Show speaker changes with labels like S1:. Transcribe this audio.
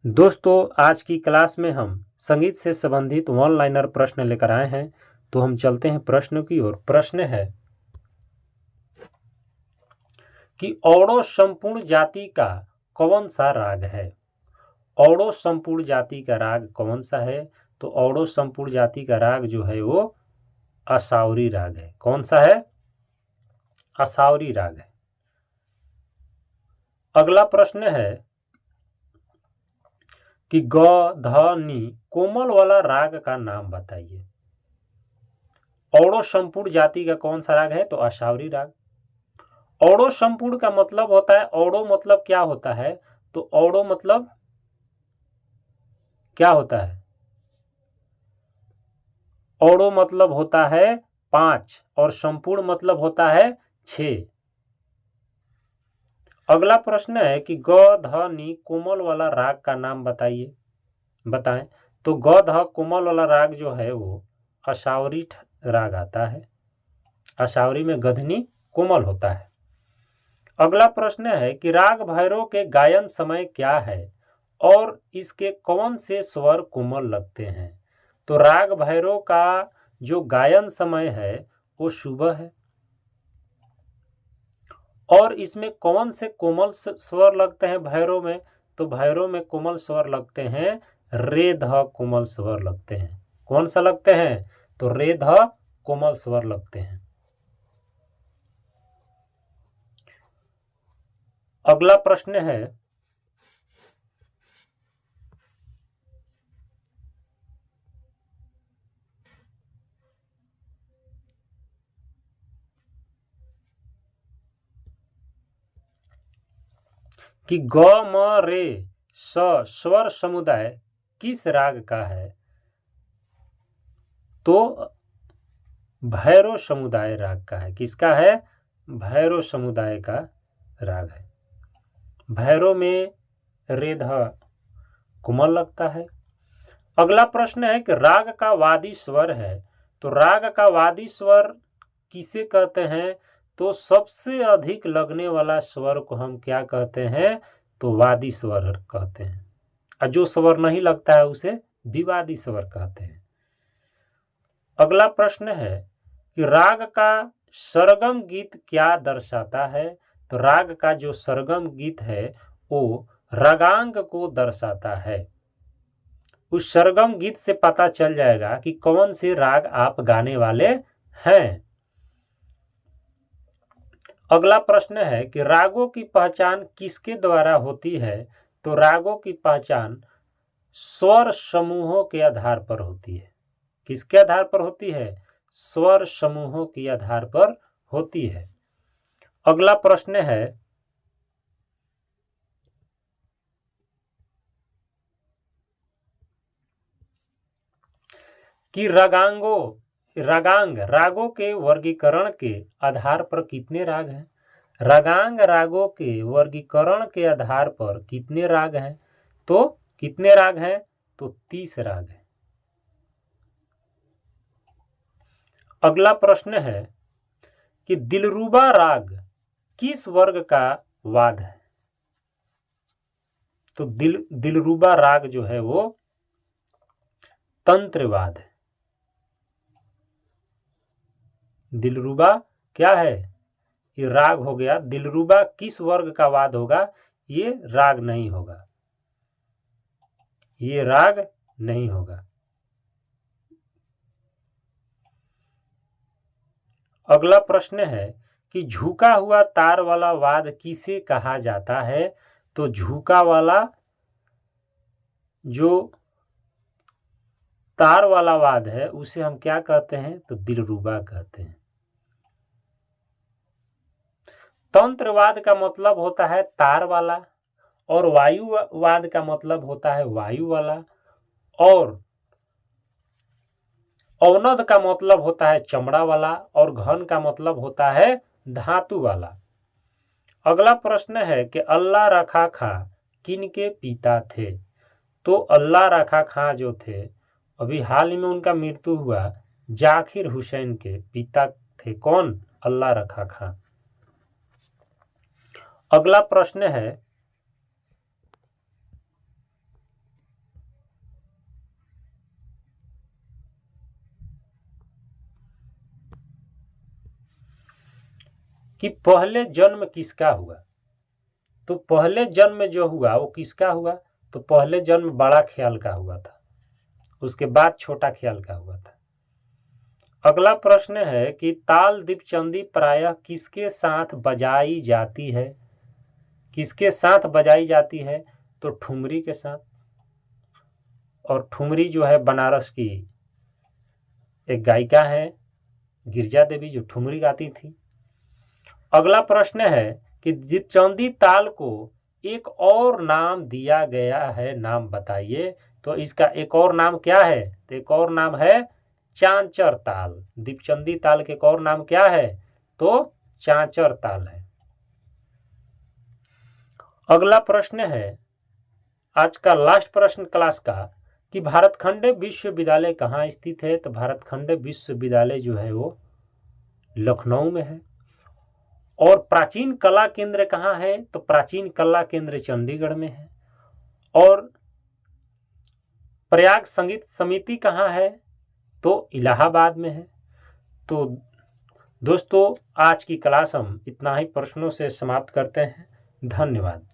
S1: दोस्तों, आज की क्लास में हम संगीत से संबंधित वन लाइनर प्रश्न लेकर आए हैं। तो हम चलते हैं प्रश्न की ओर। प्रश्न है कि औडो संपूर्ण जाति का कौन सा राग है। औडो संपूर्ण जाति का राग कौन सा है? तो औडो संपूर्ण जाति का राग जो है वो असावरी राग है। कौन सा है? असावरी राग है। अगला प्रश्न है कि ग ध नी कोमल वाला राग का नाम बताइए। औडो संपूर्ण जाति का कौन सा राग है? तो असावरी राग। औडो संपूर्ण का मतलब होता है, औडो मतलब क्या होता है? तो औडो मतलब क्या होता है? औडो मतलब होता है 5 और संपूर्ण मतलब होता है 6। अगला प्रश्न है कि ग ध नी कोमल वाला राग का नाम बताएं। तो ग ध कोमल वाला राग जो है वो असावरी राग आता है। असावरी में गधनी कोमल होता है। अगला प्रश्न है कि राग भैरव के गायन समय क्या है और इसके कौन से स्वर कोमल लगते हैं। तो राग भैरव का जो गायन समय है वो सुबह है। और इसमें कौन से कोमल स्वर लगते हैं भैरव में? तो भैरव में कोमल स्वर लगते हैं रे ध कोमल स्वर लगते हैं। कौन सा लगते हैं? तो रे ध कोमल स्वर लगते हैं। अगला प्रश्न है कि ग म रे स स्वर समुदाय किस राग का है? तो भैरव समुदाय राग का है। किसका है? भैरव समुदाय का राग है। भैरव में रे ध कोमल लगता है। अगला प्रश्न है कि राग का वादी स्वर है। तो राग का वादी स्वर किसे कहते हैं? तो सबसे अधिक लगने वाला स्वर को हम क्या कहते हैं? तो वादी स्वर कहते हैं। और जो स्वर नहीं लगता है उसे विवादी स्वर कहते हैं। अगला प्रश्न है कि राग का सरगम गीत क्या दर्शाता है? तो राग का जो सरगम गीत है वो रागांग को दर्शाता है। उस सरगम गीत से पता चल जाएगा कि कौन से राग आप गाने वाले हैं। अगला प्रश्न है कि रागों की पहचान किसके द्वारा होती है? तो रागों की पहचान स्वर समूहों के आधार पर होती है। किसके आधार पर होती है? स्वर समूहों के आधार पर होती है। अगला प्रश्न है कि रागों के वर्गीकरण के आधार पर कितने राग हैं? रागांग रागों के वर्गीकरण के आधार पर कितने राग हैं? तो कितने राग हैं? तो 30 राग हैं। अगला प्रश्न है कि दिलरुबा राग किस वर्ग का वाद है? तो दिलरुबा राग जो है वो तंत्रवाद है। दिलरुबा क्या है? ये राग हो गया। दिलरुबा किस वर्ग का वाद होगा? ये राग नहीं होगा। ये राग नहीं होगा। अगला प्रश्न है कि झुका हुआ तार वाला वाद किसे कहा जाता है? तो झुका वाला जो तार वाला वाद है उसे हम क्या कहते हैं? तो दिलरुबा कहते हैं। तंत्रवाद का मतलब होता है तार वाला, और वायुवाद का मतलब होता है वायु वाला, और औनद का मतलब होता है चमड़ा वाला, और घन का मतलब होता है धातु वाला। अगला प्रश्न है कि अल्लाह रखा खां किनके पिता थे? तो अल्लाह रखा खां जो थे, अभी हाल ही में उनका मृत्यु हुआ, जाकिर हुसैन के पिता थे। कौन? अल्लाह रखा खां। अगला प्रश्न है कि पहले जन्म किसका हुआ। तो पहले जन्म जो हुआ वो किसका हुआ, तो पहले जन्म बड़ा ख्याल का हुआ था, उसके बाद छोटा ख्याल का हुआ था। अगला प्रश्न है कि ताल दीपचंदी प्रायः किसके साथ बजाई जाती है, किसके साथ बजाई जाती है, तो ठुमरी के साथ। और ठुमरी जो है बनारस की एक गायिका है गिरजा देवी, जो ठुमरी गाती थी। अगला प्रश्न है कि दीपचंदी ताल को एक और नाम दिया गया है, नाम बताइए। तो इसका एक और नाम क्या है, तो एक और नाम है चांचर ताल। दीपचंदी ताल के एक और नाम क्या है, तो चांचर ताल है। अगला प्रश्न है आज का लास्ट प्रश्न क्लास का कि भारतखंड विश्वविद्यालय कहाँ स्थित है। तो भारतखंड विश्वविद्यालय जो है वो लखनऊ में है। और प्राचीन कला केंद्र कहाँ है, तो प्राचीन कला केंद्र चंडीगढ़ में है। और प्रयाग संगीत समिति कहाँ है, तो इलाहाबाद में है। तो दोस्तों आज की क्लास हम इतना ही प्रश्नों से समाप्त करते हैं। धन्यवाद।